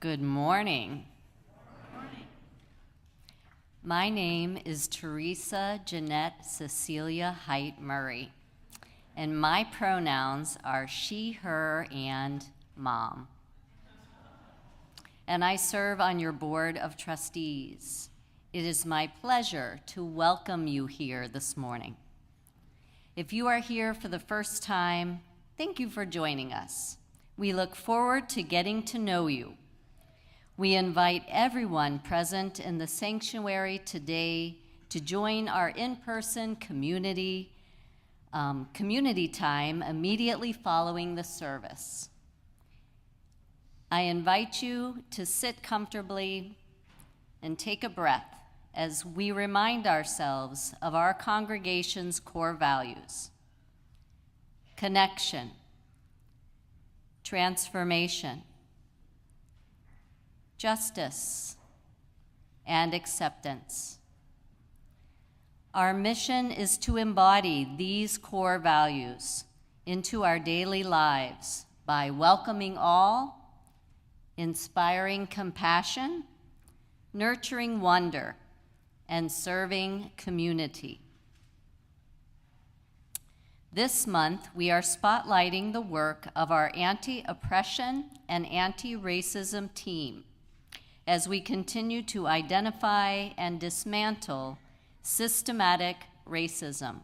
Good morning. My name is Teresa Jeanette Cecilia Height Murray, and my pronouns are she, her, and mom. And I serve on your board of trustees. It is my pleasure to welcome you here this morning. If you are here for the first time, thank you for joining us. We look forward to getting to know you. We invite everyone present in the sanctuary today to join our in-person community time immediately following the service. I invite you to sit comfortably and take a breath as we remind ourselves of our congregation's core values: connection, transformation, justice, and acceptance. Our mission is to embody these core values into our daily lives by welcoming all, inspiring compassion, nurturing wonder, and serving community. This month, we are spotlighting the work of our anti-oppression and anti-racism team as we continue to identify and dismantle systematic racism.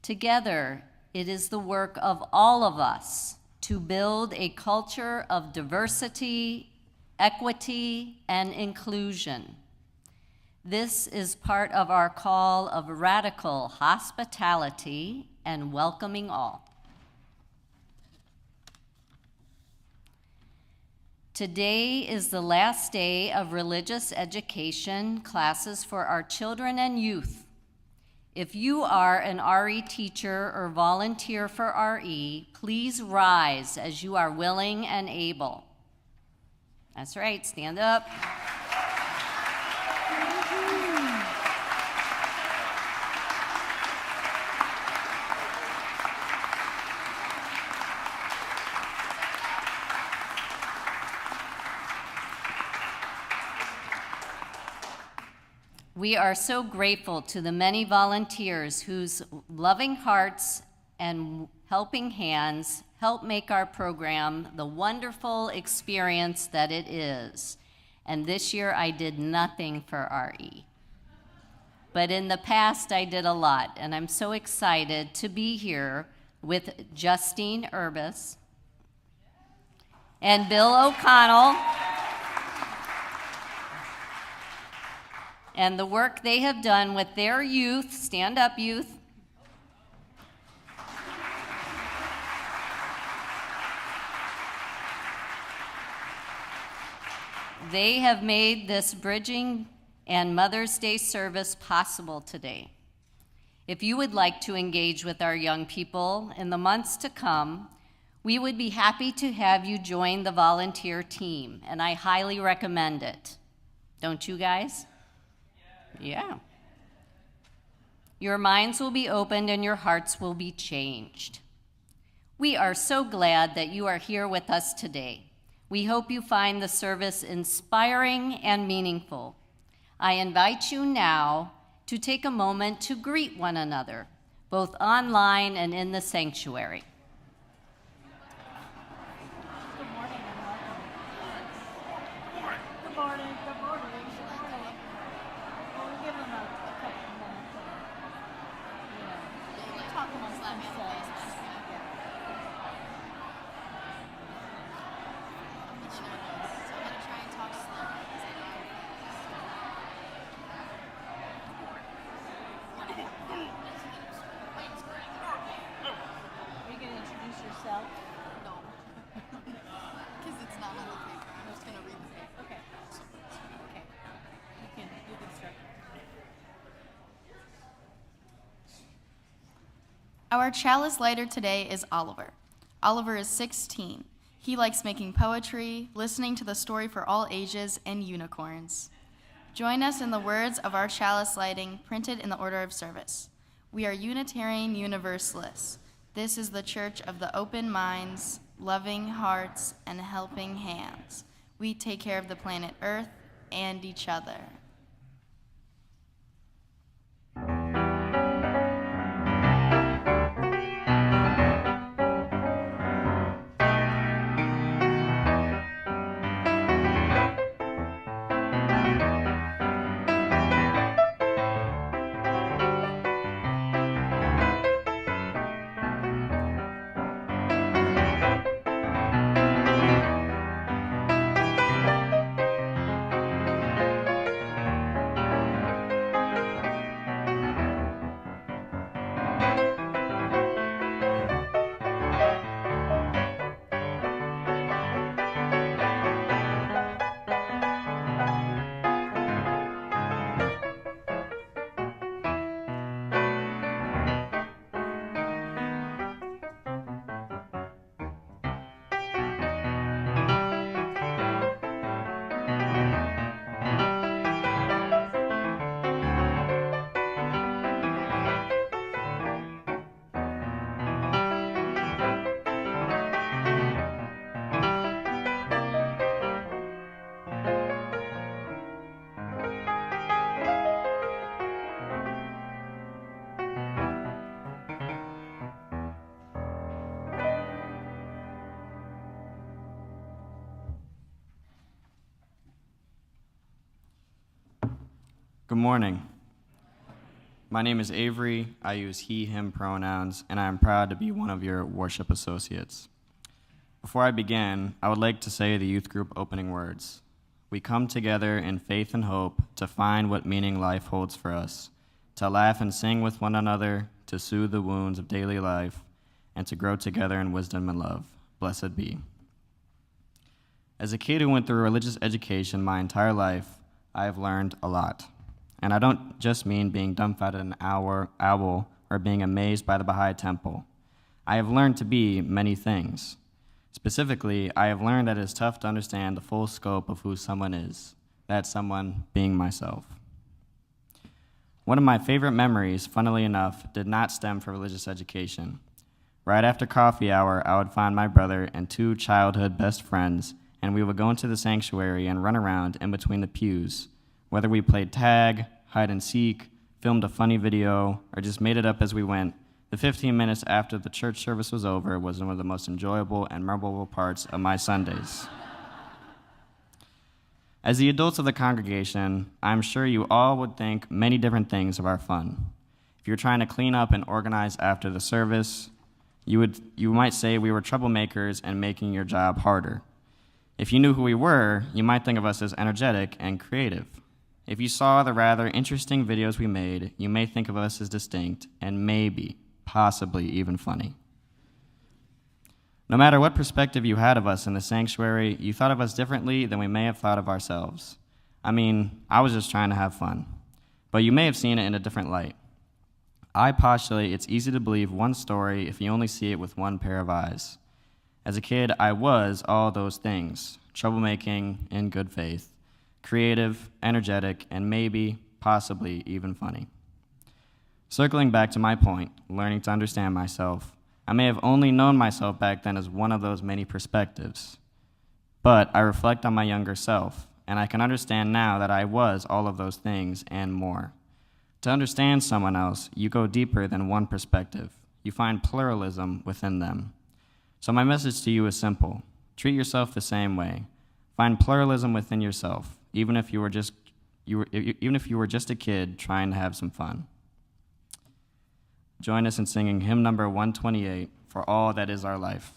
Together, it is the work of all of us to build a culture of diversity, equity, and inclusion. This is part of our call of radical hospitality and welcoming all. Today is the last day of religious education classes for our children and youth. If you are an RE teacher or volunteer for RE, please rise as you are willing and able. That's right, stand up. We are so grateful to the many volunteers whose loving hearts and helping hands help make our program the wonderful experience that it is. And this year I did nothing for RE. But in the past I did a lot, and I'm so excited to be here with Justine Urbis and Bill O'Connell, and the work they have done with their youth. Stand up, youth. They have made this Bridging and Mother's Day service possible today. If you would like to engage with our young people in the months to come, we would be happy to have you join the volunteer team, and I highly recommend it. Don't you guys? Yeah. Your minds will be opened and your hearts will be changed. We are so glad that you are here with us today. We hope you find the service inspiring and meaningful. I invite you now to take a moment to greet one another, both online and in the sanctuary. Good morning and welcome. Good morning. Good morning. We'll give them a couple minutes. Talk amongst themselves. Are you going to introduce yourself? No. Because it's not on the paper. I'm just going to read the paper. Okay. Okay. You can start. Our chalice lighter today is Oliver. Oliver is 16. He likes making poetry, listening to the story for all ages, and unicorns. Join us in the words of our chalice lighting printed in the order of service. We are Unitarian Universalists. This is the church of the open minds, loving hearts, and helping hands. We take care of the planet Earth and each other. Good morning. My name is Avery. I use he, him pronouns, and I am proud to be one of your worship associates. Before I begin, I would like to say the youth group opening words. We come together in faith and hope to find what meaning life holds for us, to laugh and sing with one another, to soothe the wounds of daily life, and to grow together in wisdom and love. Blessed be. As a kid who went through religious education my entire life, I have learned a lot. And I don't just mean being dumbfounded an owl or being amazed by the Baha'i temple. I have learned to be many things. Specifically, I have learned that it is tough to understand the full scope of who someone is, that someone being myself. One of my favorite memories, funnily enough, did not stem from religious education. Right after coffee hour, I would find my brother and two childhood best friends, and we would go into the sanctuary and run around in between the pews. Whether we played tag, hide and seek, filmed a funny video, or just made it up as we went, the 15 minutes after the church service was over was one of the most enjoyable and memorable parts of my Sundays. As the adults of the congregation, I'm sure you all would think many different things of our fun. If you're trying to clean up and organize after the service, you might say we were troublemakers and making your job harder. If you knew who we were, you might think of us as energetic and creative. If you saw the rather interesting videos we made, you may think of us as distinct and maybe, possibly even funny. No matter what perspective you had of us in the sanctuary, you thought of us differently than we may have thought of ourselves. I mean, I was just trying to have fun, but you may have seen it in a different light. I postulate it's easy to believe one story if you only see it with one pair of eyes. As a kid, I was all those things, troublemaking in good faith, creative, energetic, and maybe, possibly, even funny. Circling back to my point, learning to understand myself, I may have only known myself back then as one of those many perspectives. But I reflect on my younger self, and I can understand now that I was all of those things and more. To understand someone else, you go deeper than one perspective. You find pluralism within them. So my message to you is simple. Treat yourself the same way. Find pluralism within yourself, even if you were just a kid trying to have some fun. Join us in singing hymn number 128, For All That Is Our Life.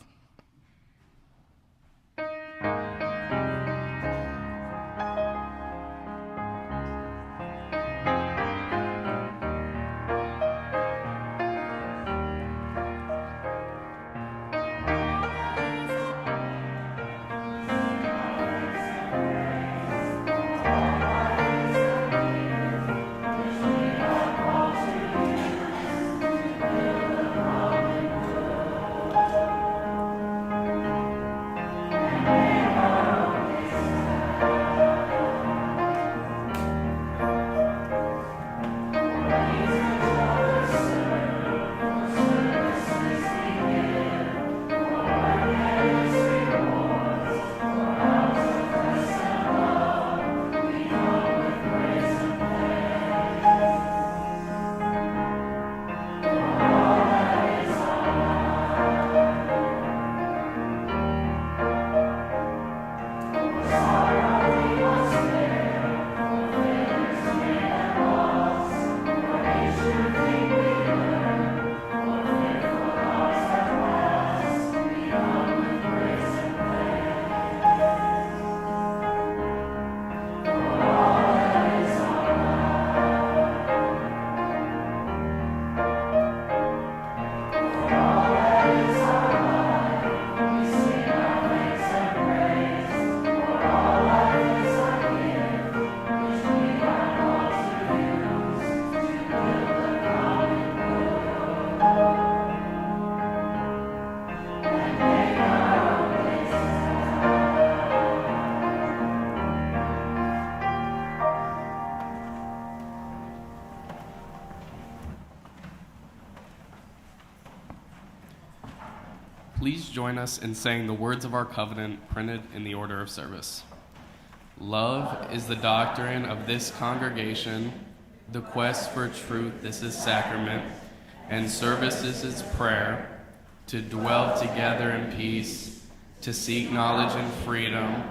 Please join us in saying the words of our covenant printed in the order of service. Love is the doctrine of this congregation, the quest for truth is its sacrament, and service is its prayer, to dwell together in peace, to seek knowledge and freedom,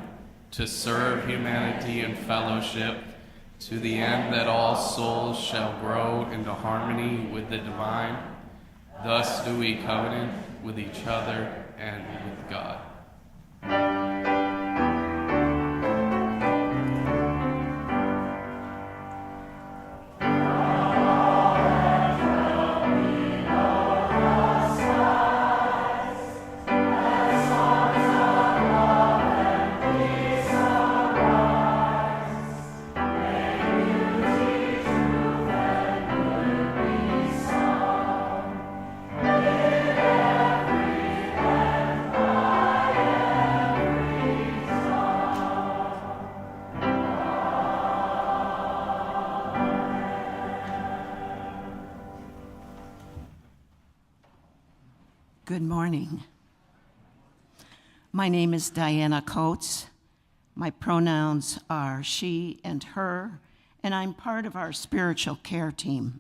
to serve humanity and fellowship, to the end that all souls shall grow into harmony with the divine. Thus do we covenant with each other and with God. Good morning. My name is Diana Coates. My pronouns are she and her, and I'm part of our spiritual care team.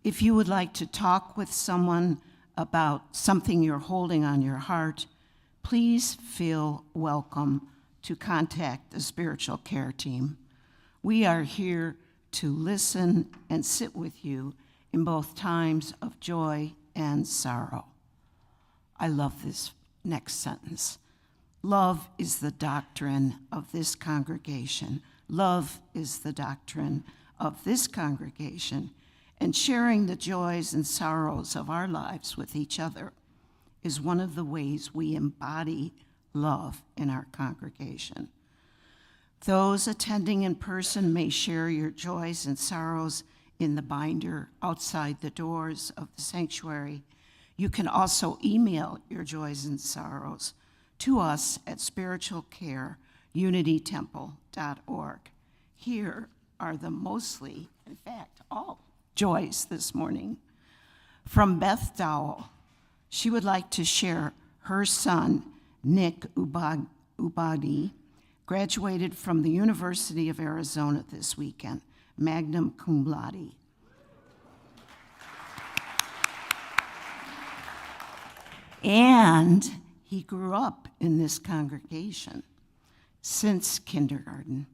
If you would like to talk with someone about something you're holding on your heart, please feel welcome to contact the spiritual care team. We are here to listen and sit with you in both times of joy and sorrow. I love this next sentence. Love is the doctrine of this congregation. Love is the doctrine of this congregation, and sharing the joys and sorrows of our lives with each other is one of the ways we embody love in our congregation. Those attending in person may share your joys and sorrows in the binder outside the doors of the sanctuary. You can also email your joys and sorrows to us at spiritualcareunitytemple.org. Here are the mostly, in fact, all joys this morning. From Beth Dowell, she would like to share her son, Nick Ubadi, graduated from the University of Arizona this weekend, magna cum laude. And he grew up in this congregation since kindergarten.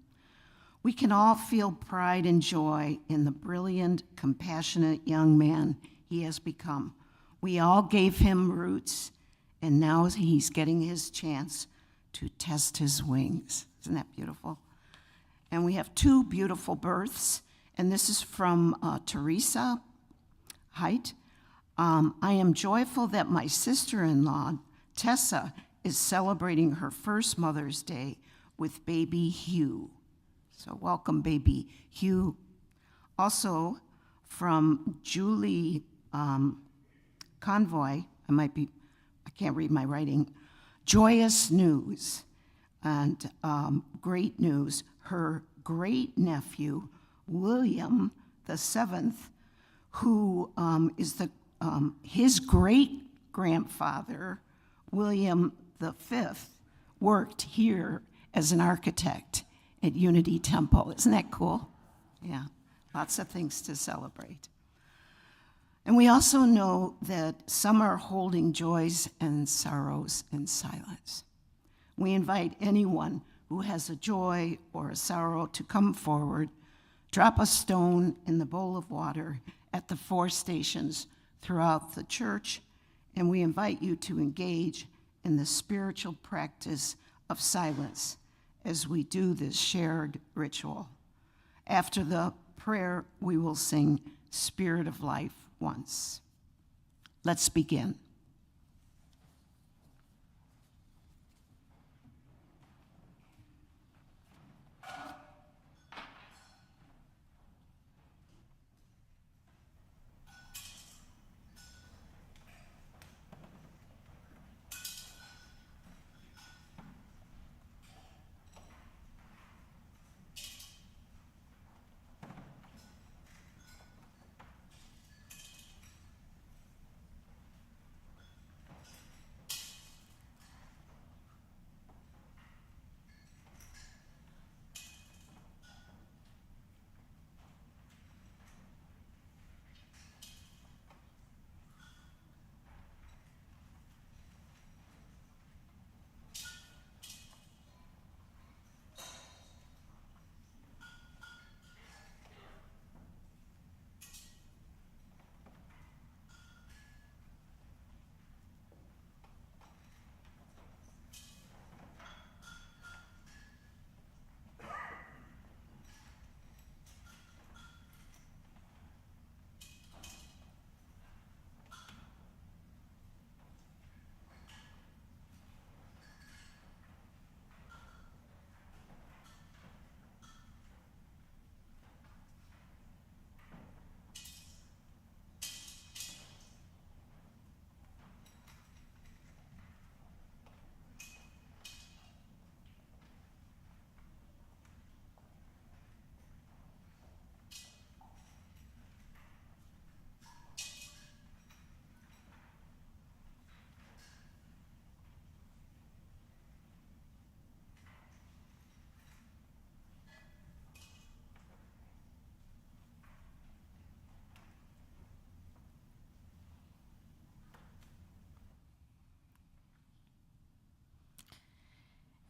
We can all feel pride and joy in the brilliant, compassionate young man he has become. We all gave him roots, and now he's getting his chance to test his wings. Isn't that beautiful? And we have two beautiful births, and this is from Teresa Height. I am joyful that my sister-in-law, Tessa, is celebrating her first Mother's Day with baby Hugh. So welcome, baby Hugh. Also from Julie Convoy, I can't read my writing, joyous news and great news. Her great-nephew, William the Seventh, who is his great-grandfather, William the Fifth, worked here as an architect at Unity Temple. Isn't that cool? Yeah, lots of things to celebrate. And we also know that some are holding joys and sorrows in silence. We invite anyone who has a joy or a sorrow to come forward, drop a stone in the bowl of water at the 4 stations throughout the church, and we invite you to engage in the spiritual practice of silence as we do this shared ritual. After the prayer, we will sing Spirit of Life once. Let's begin.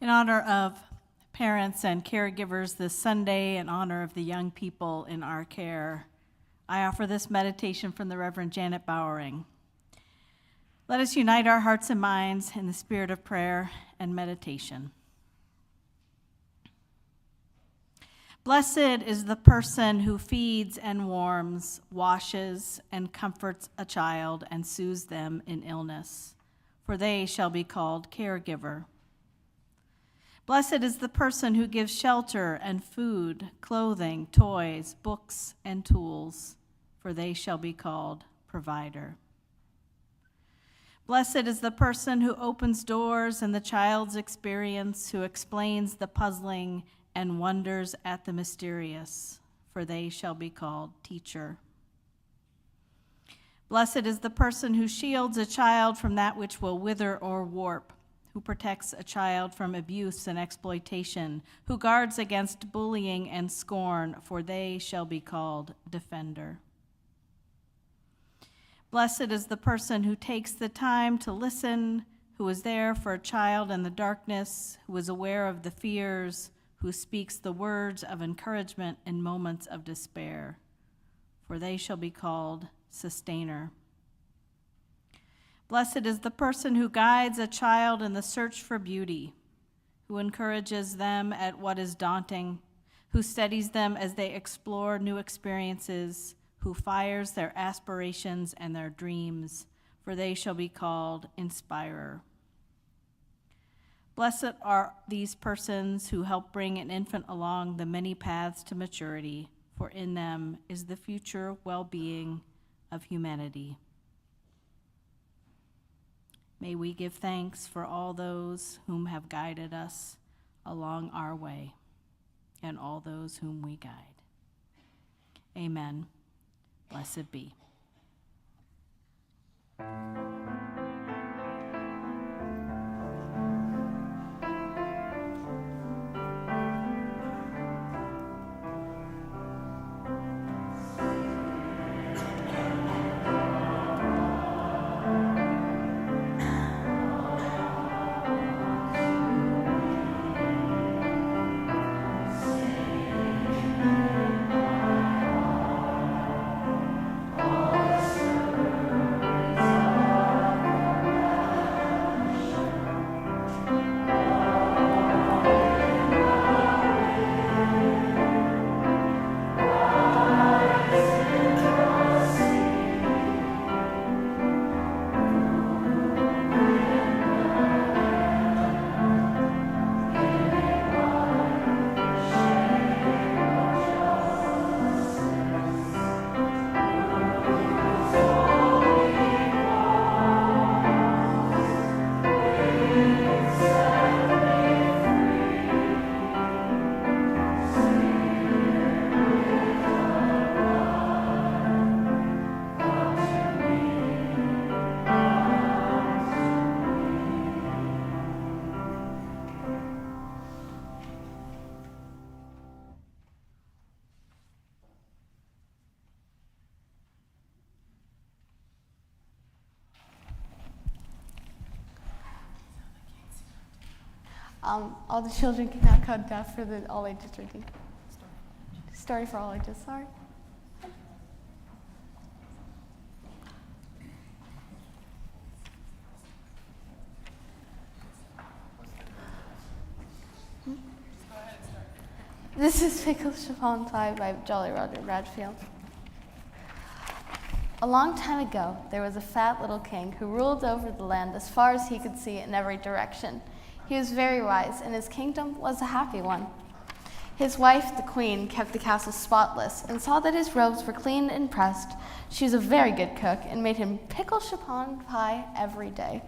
In honor of parents and caregivers this Sunday, in honor of the young people in our care, I offer this meditation from the Reverend Janet Bowering. Let us unite our hearts and minds in the spirit of prayer and meditation. Blessed is the person who feeds and warms, washes and comforts a child and soothes them in illness, for they shall be called caregiver. Blessed is the person who gives shelter and food, clothing, toys, books, and tools, for they shall be called provider. Blessed is the person who opens doors in the child's experience, who explains the puzzling and wonders at the mysterious, for they shall be called teacher. Blessed is the person who shields a child from that which will wither or warp, who protects a child from abuse and exploitation, who guards against bullying and scorn, for they shall be called defender. Blessed is the person who takes the time to listen, who is there for a child in the darkness, who is aware of the fears, who speaks the words of encouragement in moments of despair, for they shall be called sustainer. Blessed is the person who guides a child in the search for beauty, who encourages them at what is daunting, who steadies them as they explore new experiences, who fires their aspirations and their dreams, for they shall be called inspirer. Blessed are these persons who help bring an infant along the many paths to maturity, for in them is the future well-being of humanity. May we give thanks for all those whom have guided us along our way and all those whom we guide. Amen. Blessed be. All the children can now come down for the all ages drinking. Story for all ages, sorry. This is Pickled Chiffon Pie by Jolly Roger Bradfield. A long time ago, there was a fat little king who ruled over the land as far as he could see in every direction. He was very wise, and his kingdom was a happy one. His wife, the queen, kept the castle spotless and saw that his robes were clean and pressed. She was a very good cook and made him pickled chiffon pie every day.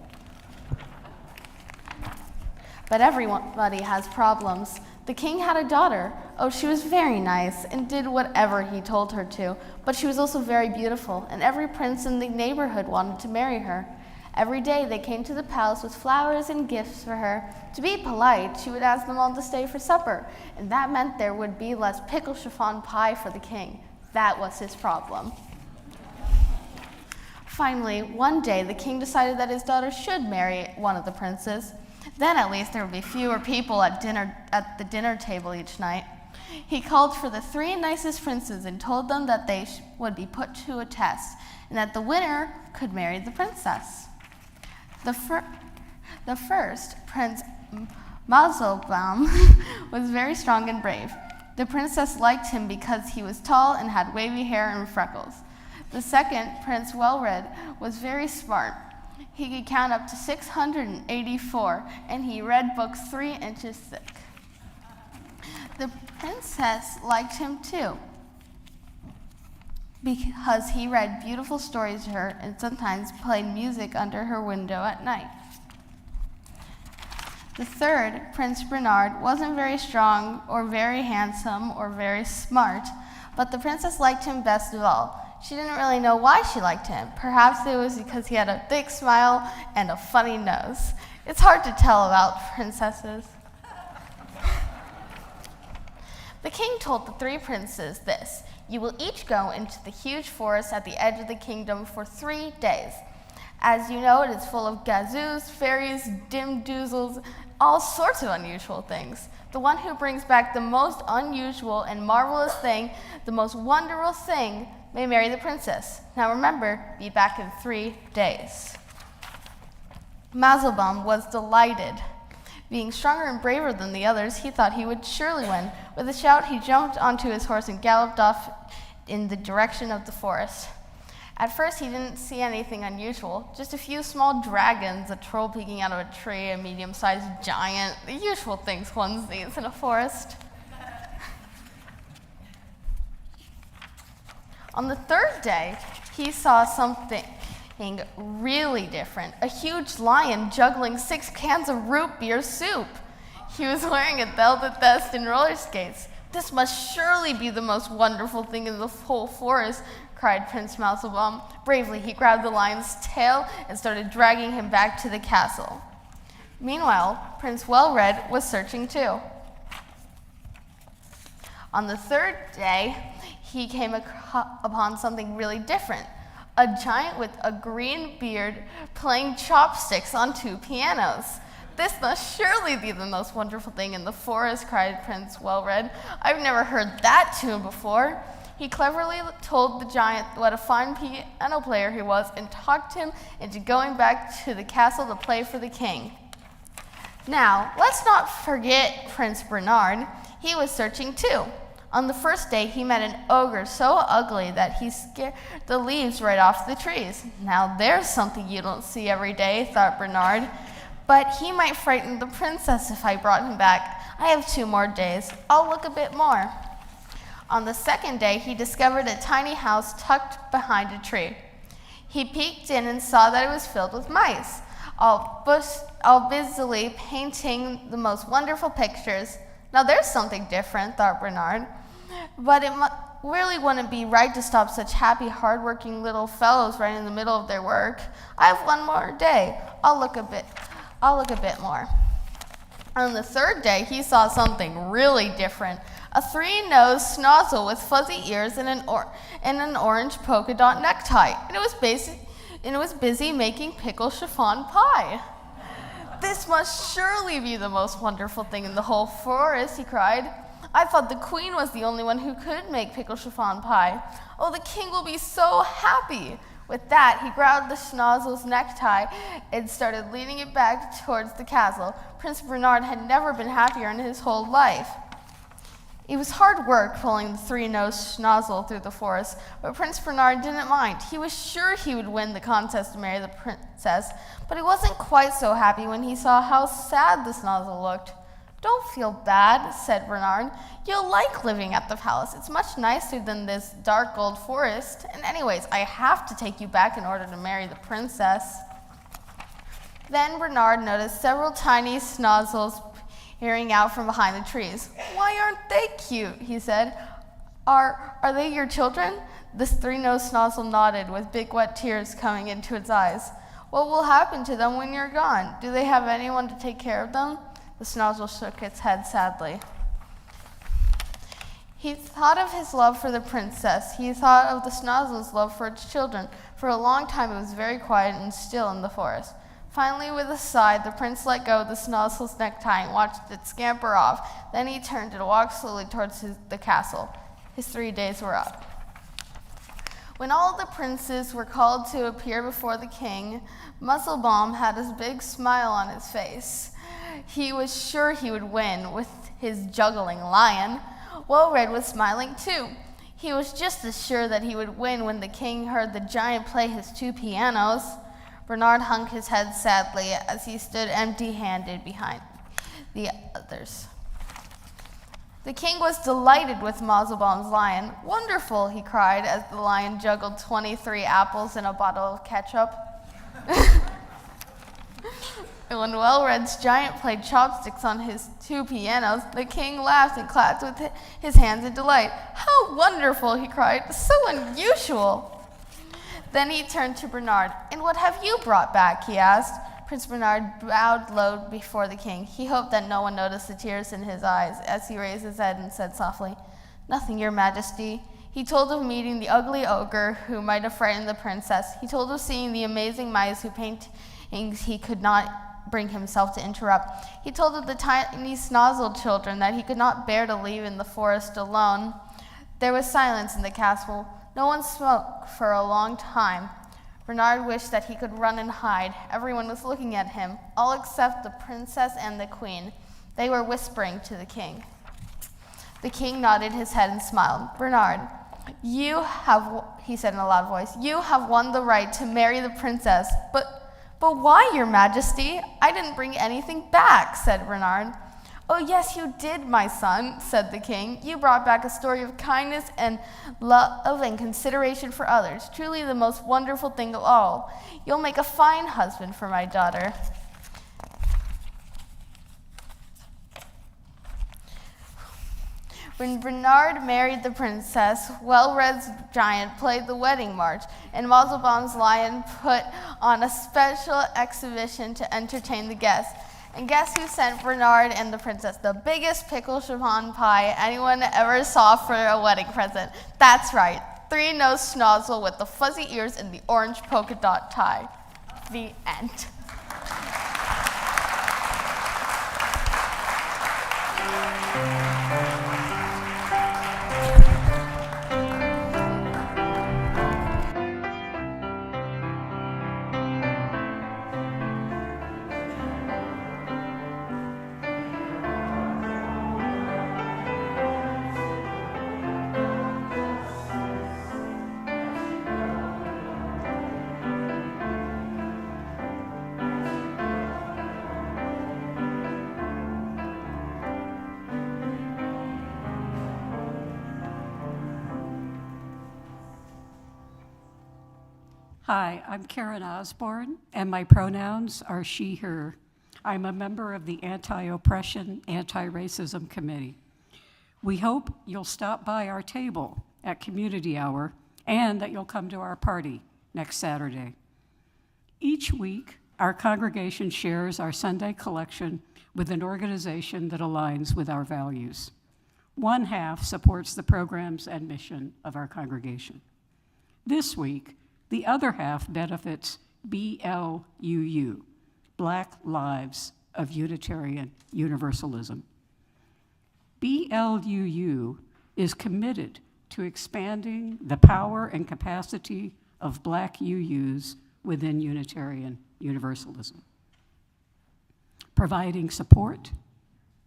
But everybody has problems. The king had a daughter. Oh, she was very nice and did whatever he told her to, but she was also very beautiful, and every prince in the neighborhood wanted to marry her. Every day they came to the palace with flowers and gifts for her. To be polite, she would ask them all to stay for supper, and that meant there would be less pickled chiffon pie for the king. That was his problem. Finally, one day the king decided that his daughter should marry one of the princes. Then at least there would be fewer people at the dinner table each night. He called for the 3 nicest princes and told them that they would be put to a test and that the winner could marry the princess. The first, Prince Mazelbaum, was very strong and brave. The princess liked him because he was tall and had wavy hair and freckles. The second, Prince Wellred, was very smart. He could count up to 684, and he read books 3 inches thick. The princess liked him too, because he read beautiful stories to her and sometimes played music under her window at night. The third, Prince Bernard, wasn't very strong or very handsome or very smart, but the princess liked him best of all. She didn't really know why she liked him. Perhaps it was because he had a thick smile and a funny nose. It's hard to tell about princesses. The king told the 3 princes this: "You will each go into the huge forest at the edge of the kingdom for 3 days. As you know, it is full of gazoos, fairies, dim-doozles, all sorts of unusual things. The one who brings back the most unusual and marvelous thing, the most wonderful thing, may marry the princess. Now remember, be back in 3 days." Mazelbaum was delighted. Being stronger and braver than the others, he thought he would surely win. With a shout, he jumped onto his horse and galloped off in the direction of the forest. At first, he didn't see anything unusual, just a few small dragons, a troll peeking out of a tree, a medium-sized giant, the usual things one sees in a forest. On the 3rd day, he saw something really different, a huge lion juggling 6 cans of root beer soup. He was wearing a velvet vest and roller skates. "This must surely be the most wonderful thing in the whole forest," cried Prince Mazelbaum. Bravely, he grabbed the lion's tail and started dragging him back to the castle. Meanwhile, Prince Wellred was searching too. On the 3rd day, he came upon something really different. A giant with a green beard playing chopsticks on 2 pianos. "This must surely be the most wonderful thing in the forest," cried Prince Wellred. "I've never heard that tune before." He cleverly told the giant what a fine piano player he was and talked him into going back to the castle to play for the king. Now, let's not forget Prince Bernard. He was searching too. On the 1st day, he met an ogre so ugly that he scared the leaves right off the trees. "Now there's something you don't see every day," thought Bernard. "But he might frighten the princess if I brought him back. I have 2 more days. I'll look a bit more." On the 2nd day, he discovered a tiny house tucked behind a tree. He peeked in and saw that it was filled with mice, all busily painting the most wonderful pictures. "Now there's something different," thought Bernard. "But it really wouldn't be right to stop such happy, hard-working little fellows right in the middle of their work. I have 1 more day. I'll look a bit more." On the 3rd day, he saw something really different. A 3-nosed snozzle with fuzzy ears and an orange polka dot necktie. And it was busy making pickle chiffon pie. "This must surely be the most wonderful thing in the whole forest," he cried. "I thought the queen was the only one who could make pickle chiffon pie. Oh, the king will be so happy." With that, he grabbed the snozzle's necktie and started leading it back towards the castle. Prince Bernard had never been happier in his whole life. It was hard work pulling the 3-nosed snozzle through the forest, but Prince Bernard didn't mind. He was sure he would win the contest to marry the princess, but he wasn't quite so happy when he saw how sad the snozzle looked. "Don't feel bad," said Bernard. "You'll like living at the palace. It's much nicer than this dark old forest. And anyways, I have to take you back in order to marry the princess." Then Bernard noticed several tiny snozzles peering out from behind the trees. "Why aren't they cute?" he said. Are they your children?" The 3-nosed snozzle nodded with big wet tears coming into its eyes. "What will happen to them when you're gone? Do they have anyone to take care of them?" The snozzle shook its head sadly. He thought of his love for the princess. He thought of the snozzle's love for its children. For a long time it was very quiet and still in the forest. Finally, with a sigh, the prince let go of the Snozzle's necktie and watched it scamper off. Then he turned and walked slowly towards the castle. His 3 days were up. When all the princes were called to appear before the king, Musclebaum had his big smile on his face. He was sure he would win with his juggling lion. Well-Red was smiling too. He was just as sure that he would win when the king heard the giant play his 2 pianos. Bernard hung his head sadly as he stood empty-handed behind the others. The king was delighted with Musclebaum's lion. "Wonderful," he cried as the lion juggled 23 apples and a bottle of ketchup. And when Well-Red's giant played chopsticks on his 2 pianos, the king laughed and clapped with his hands in delight. "How wonderful," he cried. "So unusual." Then he turned to Bernard. "And what have you brought back?" he asked. Prince Bernard bowed low before the king. He hoped that no one noticed the tears in his eyes as he raised his head and said softly, "Nothing, your majesty." He told of meeting the ugly ogre who might have frightened the princess. He told of seeing the amazing mice whose paintings he could not bring himself to interrupt. He told of the tiny Snozzle children that he could not bear to leave in the forest alone. There was silence in the castle. No one spoke for a long time. Bernard wished that he could run and hide. Everyone was looking at him, all except the princess and the queen. They were whispering to the king. The king nodded his head and smiled. "Bernard, he said in a loud voice, you have won the right to marry the princess. But why, your majesty? I didn't bring anything back," said Bernard. "Oh, yes, you did, my son," said the king. "You brought back a story of kindness and love and consideration for others, truly the most wonderful thing of all. You'll make a fine husband for my daughter." When Bernard married the princess, Well-Red's giant played the wedding march, and Musclebaum's lion put on a special exhibition to entertain the guests. And guess who sent Bernard and the princess the biggest pickle chiffon pie anyone ever saw for a wedding present? That's right, 3-nosed Snozzle with the fuzzy ears and the orange polka dot tie. The end. Hi, I'm Karen Osborne, and my pronouns are she, her. I'm a member of the Anti-Oppression, Anti-Racism Committee. We hope you'll stop by our table at Community Hour and that you'll come to our party next Saturday. Each week, our congregation shares our Sunday collection with an organization that aligns with our values. One half supports the programs and mission of our congregation. This week, the other half benefits BLUU, Black Lives of Unitarian Universalism. BLUU is committed to expanding the power and capacity of Black UUs within Unitarian Universalism, providing support,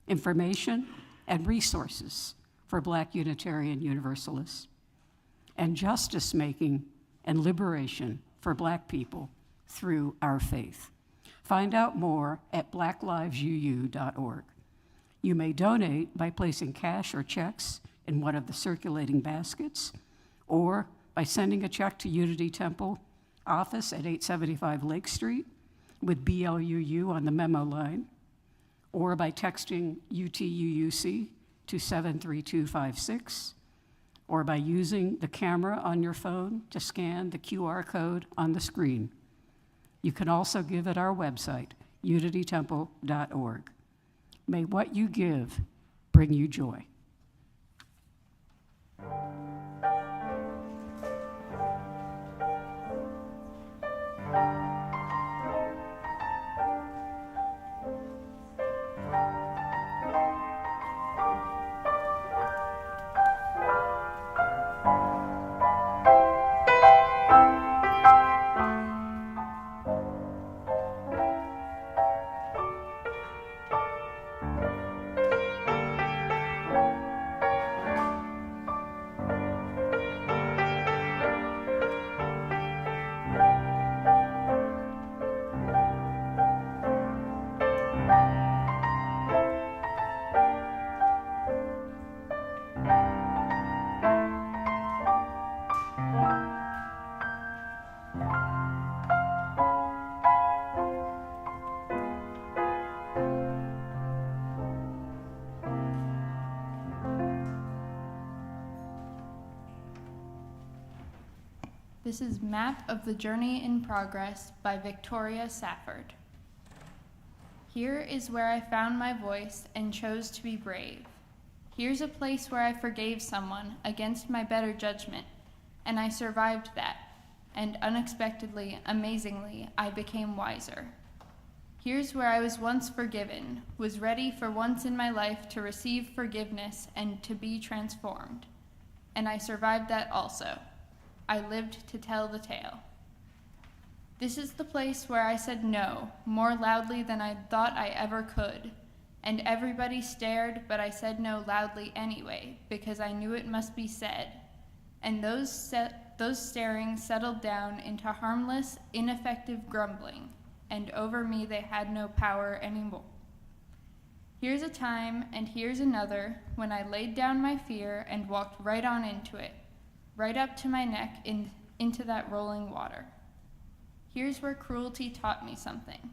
information, and resources for Black Unitarian Universalists, and justice-making and liberation for Black people through our faith. Find out more at blacklivesuu.org. You may donate by placing cash or checks in one of the circulating baskets, or by sending a check to Unity Temple office at 875 Lake Street with BLUU on the memo line, or by texting UTUUC to 73256, or by using the camera on your phone to scan the QR code on the screen. You can also give at our website, unitytemple.org. May what you give bring you joy. This is Map of the Journey in Progress by Victoria Safford. Here is where I found my voice and chose to be brave. Here's a place where I forgave someone against my better judgment, and I survived that, and unexpectedly, amazingly, I became wiser. Here's where I was once forgiven, was ready for once in my life to receive forgiveness and to be transformed. And I survived that also. I lived to tell the tale. This is the place where I said no more loudly than I thought I ever could. And everybody stared, but I said no loudly anyway, because I knew it must be said. And those staring settled down into harmless, ineffective grumbling, and over me they had no power anymore. Here's a time, and here's another, when I laid down my fear and walked right on into it, right up to my neck into that rolling water. Here's where cruelty taught me something.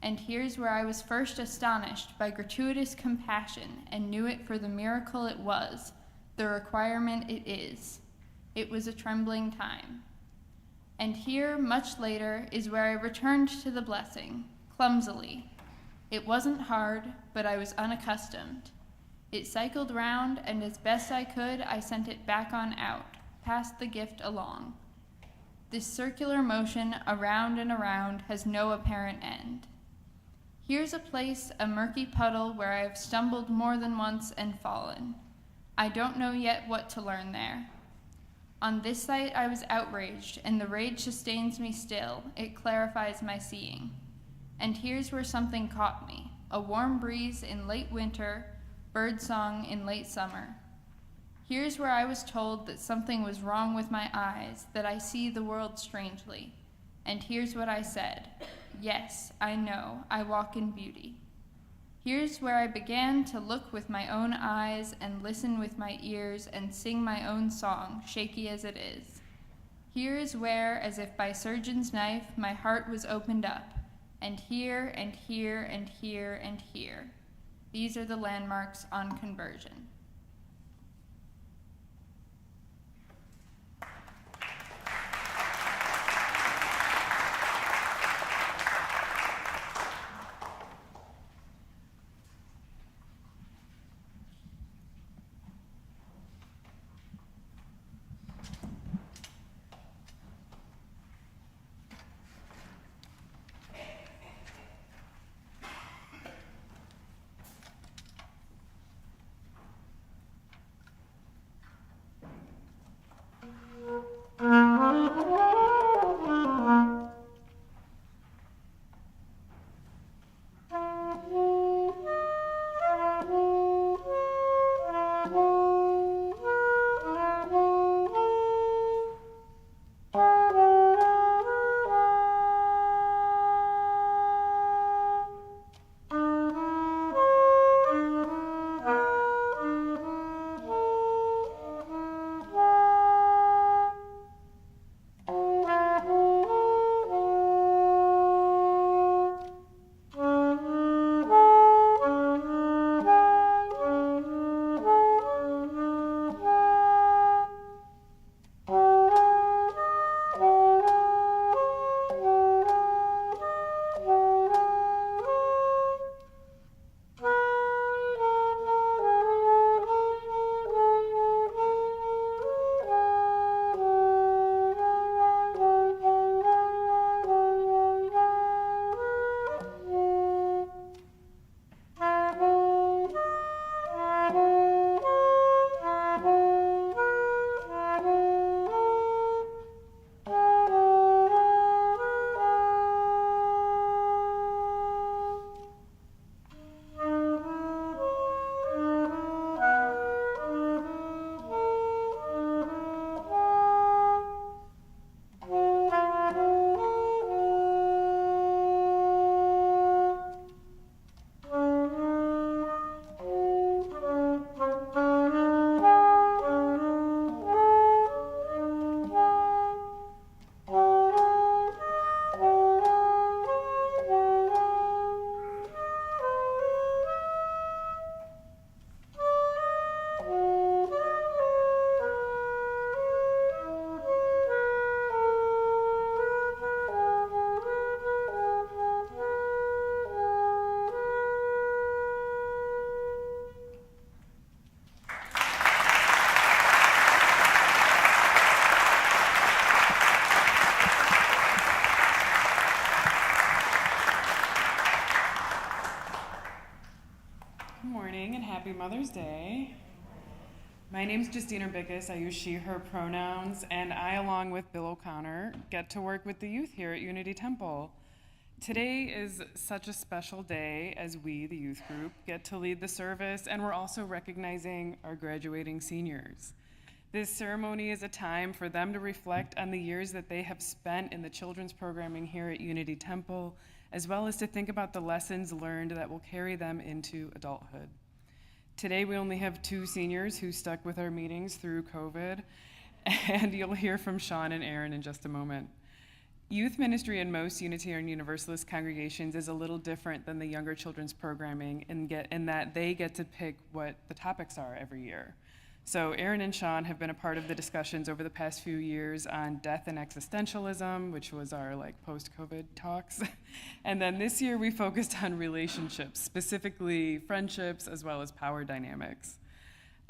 And here's where I was first astonished by gratuitous compassion and knew it for the miracle it was, the requirement it is. It was a trembling time. And here, much later, is where I returned to the blessing, clumsily. It wasn't hard, but I was unaccustomed. It cycled round, and as best I could, I sent it back on out, passed the gift along. This circular motion around and around has no apparent end. Here's a place, a murky puddle, where I have stumbled more than once and fallen. I don't know yet what to learn there. On this sight I was outraged, and the rage sustains me still. It clarifies my seeing. And here's where something caught me, a warm breeze in late winter, bird song in late summer. Here's where I was told that something was wrong with my eyes, that I see the world strangely. And here's what I said. Yes, I know, I walk in beauty. Here's where I began to look with my own eyes and listen with my ears and sing my own song, shaky as it is. Here is where, as if by surgeon's knife, my heart was opened up, and here and here and here and here. These are the landmarks on conversion. Mother's Day. My name's Justina Bickus. I use she, her pronouns, and I, along with Bill O'Connor, get to work with the youth here at Unity Temple. Today is such a special day as we, the youth group, get to lead the service, and we're also recognizing our graduating seniors. This ceremony is a time for them to reflect on the years that they have spent in the children's programming here at Unity Temple, as well as to think about the lessons learned that will carry them into adulthood. Today we only have 2 seniors who stuck with our meetings through COVID, and you'll hear from Sean and Aaron in just a moment. Youth ministry in most Unitarian Universalist congregations is a little different than the younger children's programming in that they get to pick what the topics are every year. So Aaron and Sean have been a part of the discussions over the past few years on death and existentialism, which was our post-COVID talks. And then this year we focused on relationships, specifically friendships as well as power dynamics.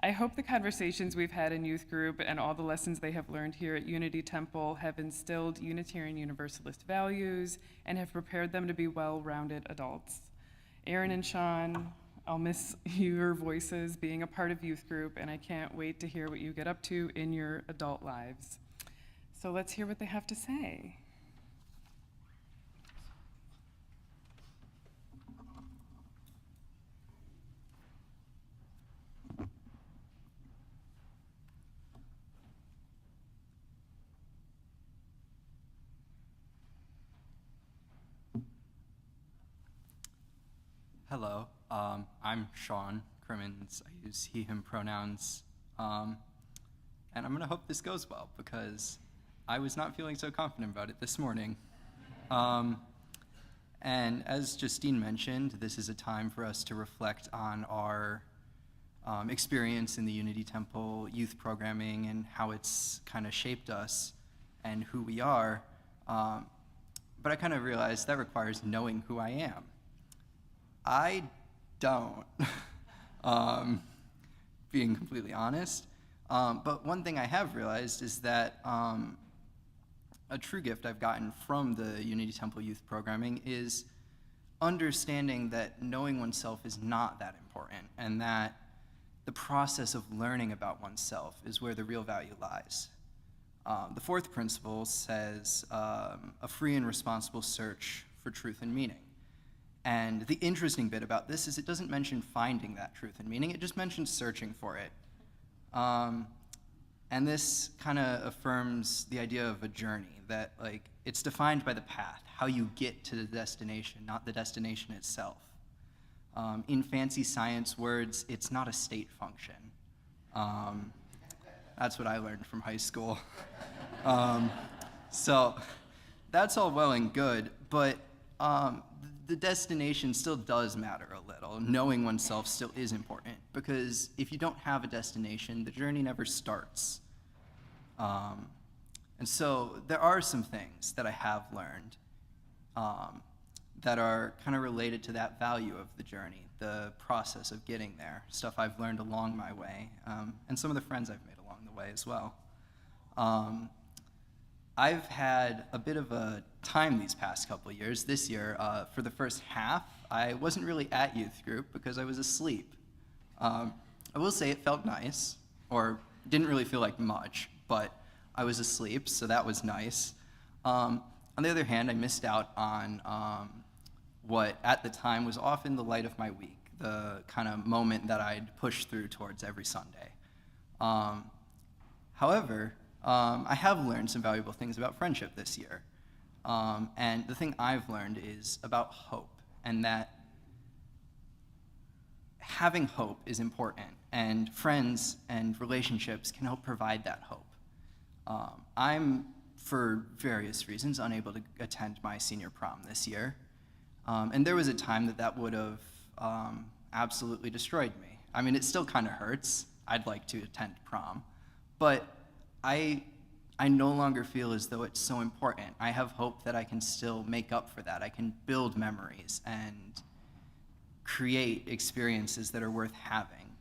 I hope the conversations we've had in youth group and all the lessons they have learned here at Unity Temple have instilled Unitarian Universalist values and have prepared them to be well-rounded adults. Aaron and Sean, I'll miss your voices being a part of youth group, and I can't wait to hear what you get up to in your adult lives. So let's hear what they have to say. Hello, I'm Sean Crimmins. I use he, him pronouns. And I'm going to hope this goes well because I was not feeling so confident about it this morning. And as Justine mentioned, this is a time for us to reflect on our experience in the Unity Temple youth programming and how it's kind of shaped us and who we are. But I kind of realized that requires knowing who I am. I don't, being completely honest. But one thing I have realized is that a true gift I've gotten from the Unity Temple youth programming is understanding that knowing oneself is not that important and that the process of learning about oneself is where the real value lies. The 4th principle says a free and responsible search for truth and meaning. And the interesting bit about this is it doesn't mention finding that truth and meaning, it just mentions searching for it. And this kind of affirms the idea of a journey, that it's defined by the path, how you get to the destination, not the destination itself. In fancy science words, it's not a state function. That's what I learned from high school. So that's all well and good, but the destination still does matter a little. Knowing oneself still is important because if you don't have a destination, the journey never starts. And so there are some things that I have learned that are kind of related to that value of the journey, the process of getting there, stuff I've learned along my way, and some of the friends I've made along the way as well. I've had a bit of a time these past couple of years. This year, for the first half, I wasn't really at youth group because I was asleep. I will say it felt nice, or didn't really feel like much, but I was asleep, so that was nice. On the other hand, I missed out on what at the time was often the light of my week, the kind of moment that I'd push through towards every Sunday. However, I have learned some valuable things about friendship this year. And the thing I've learned is about hope, and that having hope is important, and friends and relationships can help provide that hope. I'm, for various reasons, unable to attend my senior prom this year. And there was a time that would have absolutely destroyed me. I mean, it still kind of hurts. I'd like to attend prom. But I no longer feel as though it's so important. I have hope that I can still make up for that. I can build memories and create experiences that are worth having.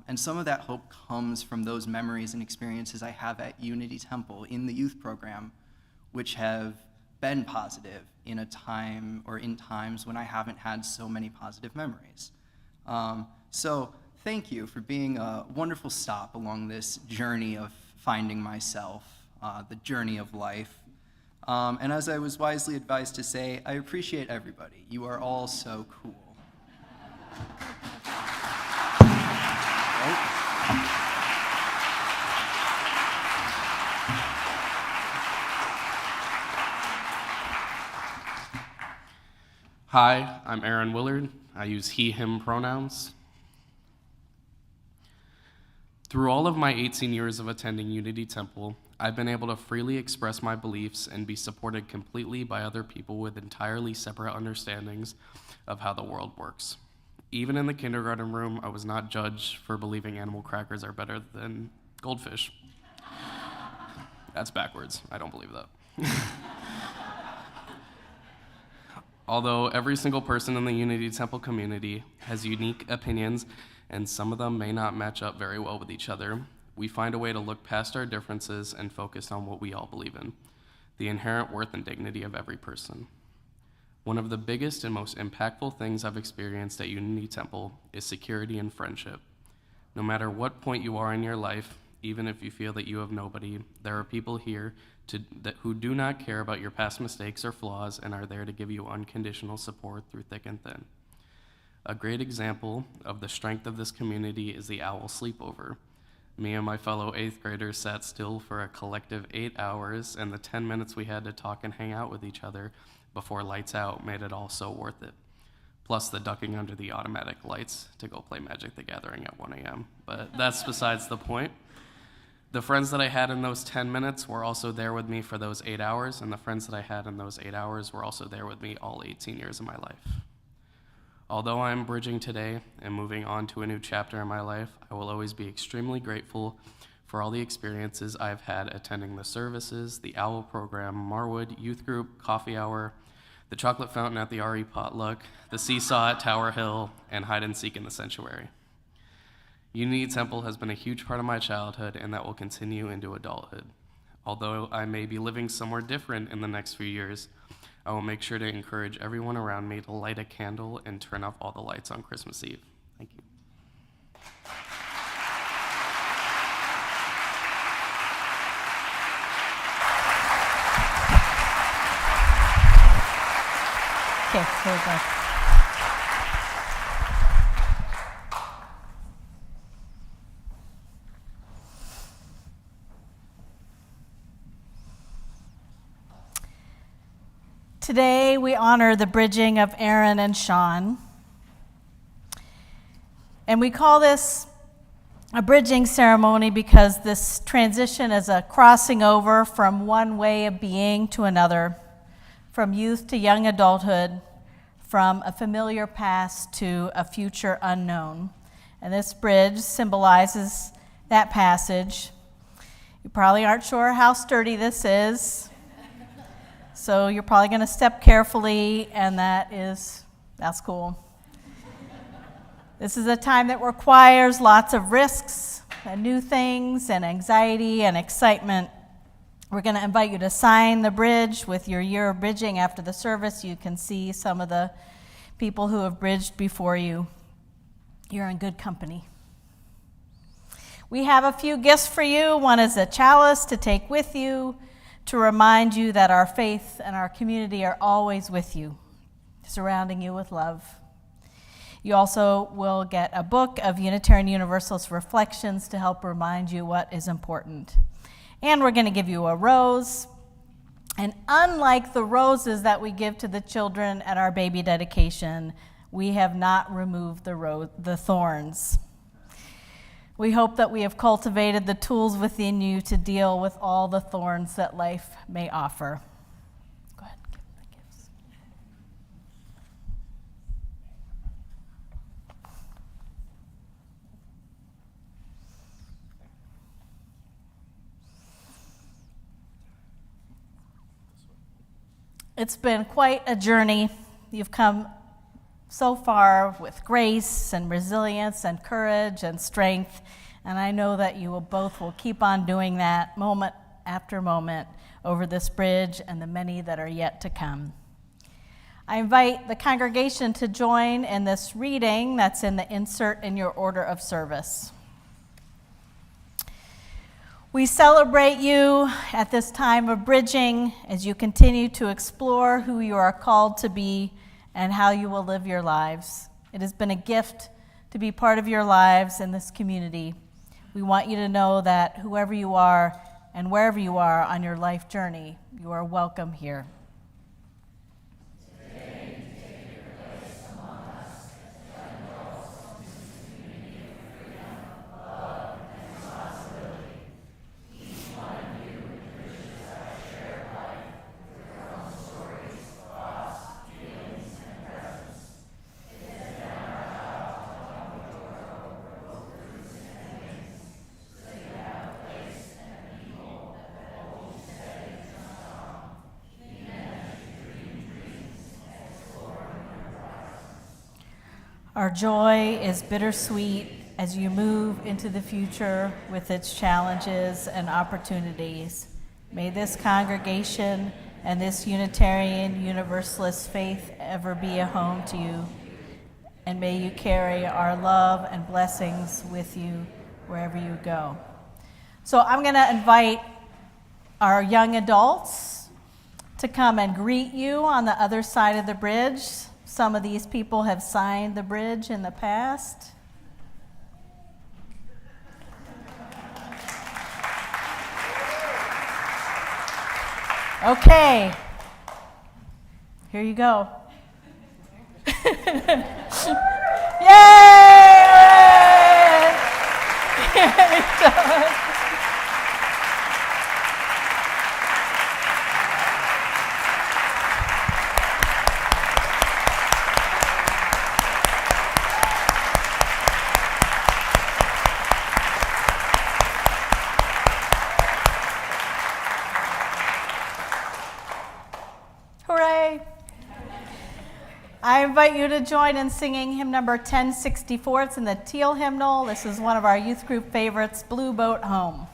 And some of that hope comes from those memories and experiences I have at Unity Temple in the youth program, which have been positive in a time or in times when I haven't had so many positive memories. So thank you for being a wonderful stop along this journey of finding myself, the journey of life. And as I was wisely advised to say, I appreciate everybody. You are all so cool. Hi, I'm Aaron Willard. I use he, him pronouns. Through all of my 18 years of attending Unity Temple, I've been able to freely express my beliefs and be supported completely by other people with entirely separate understandings of how the world works. Even in the kindergarten room, I was not judged for believing animal crackers are better than goldfish. That's backwards. I don't believe that. Although every single person in the Unity Temple community has unique opinions, and some of them may not match up very well with each other, we find a way to look past our differences and focus on what we all believe in, the inherent worth and dignity of every person. One of the biggest and most impactful things I've experienced at Unity Temple is security and friendship. No matter what point you are in your life, even if you feel that you have nobody, there are people here who do not care about your past mistakes or flaws and are there to give you unconditional support through thick and thin. A great example of the strength of this community is the Owl Sleepover. Me and my fellow 8th graders sat still for a collective 8 hours, and the 10 minutes we had to talk and hang out with each other before lights out made it all so worth it. Plus the ducking under the automatic lights to go play Magic the Gathering at 1 a.m. But that's besides the point. The friends that I had in those 10 minutes were also there with me for those 8 hours, and the friends that I had in those 8 hours were also there with me all 18 years of my life. Although I am bridging today and moving on to a new chapter in my life, I will always be extremely grateful for all the experiences I've had attending the services, the OWL program, Marwood Youth Group, Coffee Hour, the chocolate fountain at the RE Potluck, the seesaw at Tower Hill, and hide and seek in the sanctuary. Unity Temple has been a huge part of my childhood, and that will continue into adulthood. Although I may be living somewhere different in the next few years, I will make sure to encourage everyone around me to light a candle and turn off all the lights on Christmas Eve. Thank you. Okay, here we go. Today, we honor the bridging of Aaron and Sean. And we call this a bridging ceremony because this transition is a crossing over from one way of being to another, from youth to young adulthood, from a familiar past to a future unknown. And this bridge symbolizes that passage. You probably aren't sure how sturdy this is. So you're probably going to step carefully, and that's cool. This is a time that requires lots of risks and new things and anxiety and excitement. We're going to invite you to sign the bridge with your year of bridging after the service. You can see some of the people who have bridged before you. You're in good company. We have a few gifts for you. One is a chalice to take with you, to remind you that our faith and our community are always with you, surrounding you with love. You also will get a book of Unitarian Universalist reflections to help remind you what is important. And we're going to give you a rose. And unlike the roses that we give to the children at our baby dedication, we have not removed the thorns. We hope that we have cultivated the tools within you to deal with all the thorns that life may offer. Go ahead, give them the gifts. It's been quite a journey. You've come so far with grace and resilience and courage and strength, and I know that you will keep on doing that moment after moment over this bridge and the many that are yet to come. I invite the congregation to join in this reading that's in the insert in your order of service. We celebrate you at this time of bridging as you continue to explore who you are called to be and how you will live your lives. It has been a gift to be part of your lives in this community. We want you to know that whoever you are and wherever you are on your life journey, you are welcome here. Our joy is bittersweet as you move into the future with its challenges and opportunities. May this congregation and this Unitarian Universalist faith ever be a home to you, and may you carry our love and blessings with you wherever you go. So I'm going to invite our young adults to come and greet you on the other side of the bridge. Some of these people have signed the bridge in the past. Okay, here you go. Yay! Hooray! I invite you to join in singing hymn number 1064. It's in the Teal hymnal. This is one of our youth group favorites, Blue Boat Home.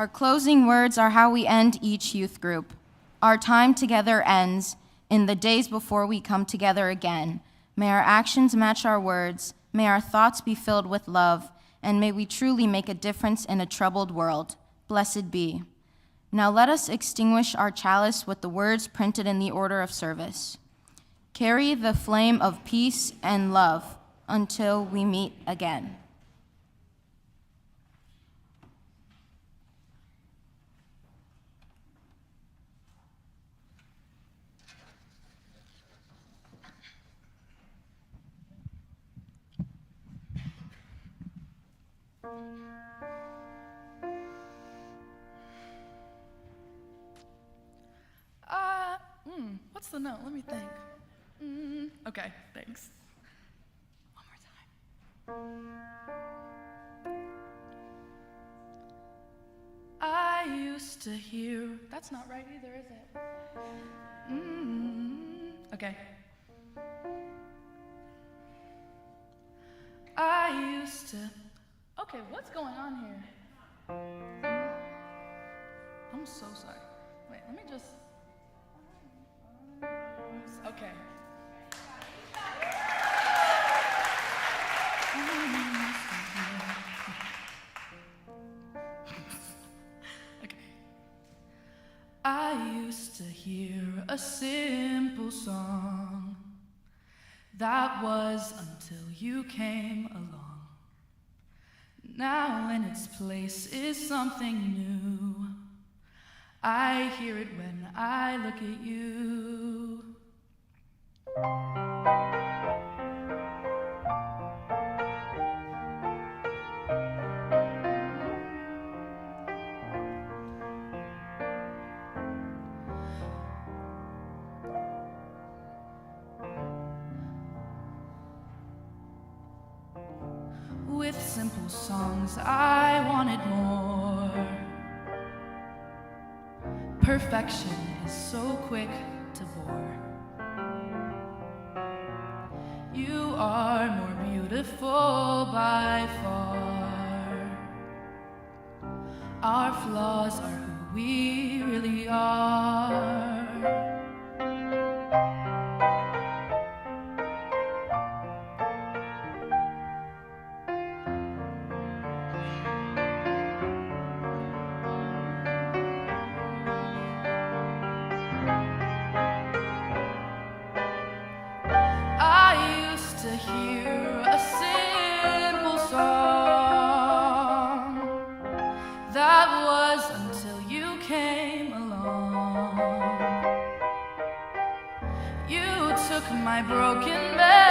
Our closing words are how we end each youth group. Our time together ends in the days before we come together again. May our actions match our words, may our thoughts be filled with love, and may we truly make a difference in a troubled world. Blessed be. Now let us extinguish our chalice with the words printed in the order of service. Carry the flame of peace and love until we meet again. What's the note? Let me think. Okay, thanks. One more time. I used to hear. That's not right either, is it? Okay. I used to. Okay, what's going on here? I'm so sorry. Wait, let me just. Okay. Okay. I used to hear a simple song. That was until you came along. Now in its place is something new. I hear it when I look at you. With simple songs, I wanted more. Perfection is so quick to bore. You are more beautiful by far. Our flaws are who we really are. To hear a simple song. That was until you came along. You took my broken bed.